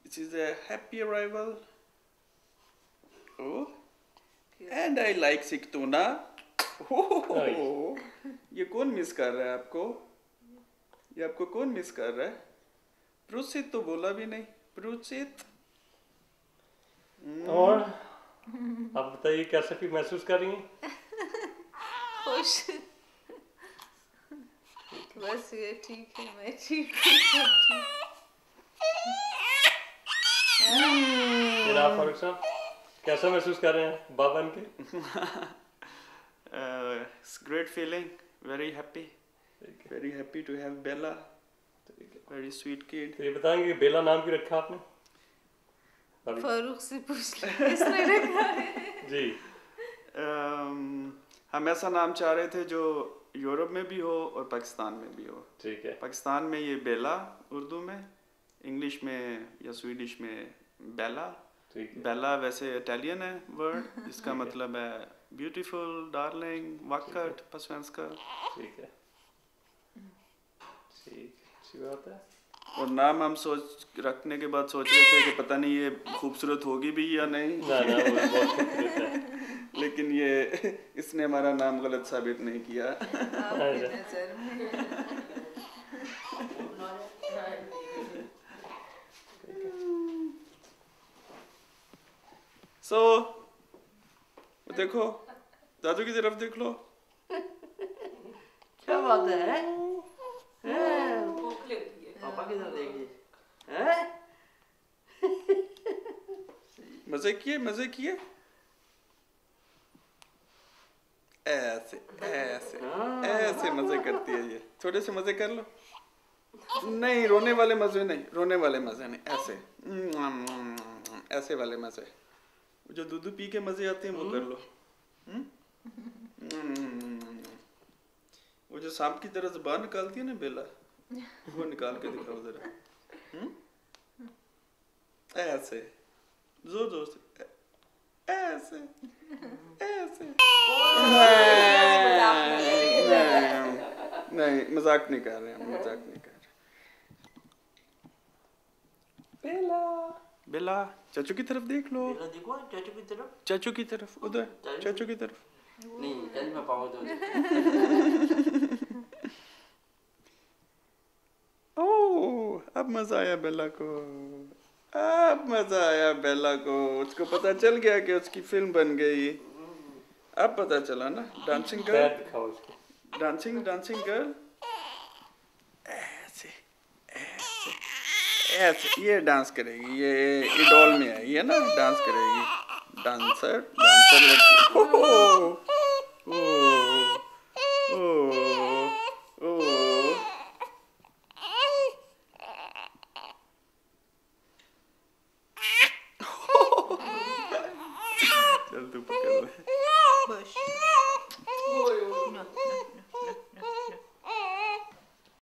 This is a happy arrival. Oh, and I like सिकतूना. Oh, ये कौन miss कर रहा है आपको? ये आपको कौन मिस कर रहा है? प्रोसित तो बोला भी नहीं. प्रोसित. और आप बताइए कैसा फील महसूस कर रही हैं? खुश. बस ये ठीक है, मैं ठीक हूँ. जनाब फारूक साहब कैसा महसूस कर रहे हैं बाबा के? It's great feeling. Very happy. Very happy to have Bella. Very sweet kid. तो ये बताएंगे बेला नाम क्यों रखा आपने? फारूक से पूछ लो किसने रखा है. जी. हम ऐसा नाम चाह रहे थे जो यूरोप में भी हो और पाकिस्तान में भी हो. ठीक है. पाकिस्तान में ये बेला उर्दू में, इंग्लिश में या स्वीडिश में बेला. बेला वैसे इटालियन है वर्ड, इसका मतलब है ब्यूटीफुल, डार्लिंग, वाकट, på svenska. ठीक है. ठीक, अच्छी बात है. और नाम हम सोच रखने के बाद सोच रहे थे कि पता नहीं ये खूबसूरत होगी भी या नहीं. ना वो बहुत खूबसूरत है. लेकिन ये इसने हमारा नाम गलत साबित नहीं किया. So, देखो दादू की तरफ देख लो. क्या बात है? पापा की तरफ देखिए. मजे किए. ऐसे ऐसे मजे करती है ये. थोड़े से मजे कर लो. नहीं रोने वाले मजे नहीं. ऐसे वाले मजे जो दूध पी के मजे आते हैं वो कर लो. वो जो सांप की तरह जुबान निकालती है ना बेला, वो निकाल के दिखाओ जरा. ऐसे जोर से ऐसे. नहीं मजाक नहीं कर रहे. बेला चाचू की तरफ देख लो. देखो चाचू की तरफ उधर. चाचू की तरफ नहीं. मैं पाऊँ तो ओह अब मजा आया बेला को. उसको पता चल गया कि उसकी फिल्म बन गई. अब पता चला ना. Dancing girl. ऐसे ये डांस करेगी. ये इडोल में आई है ना, डांस करेगी. डांसर लड़की. चल तू पकड़ ले. खुश.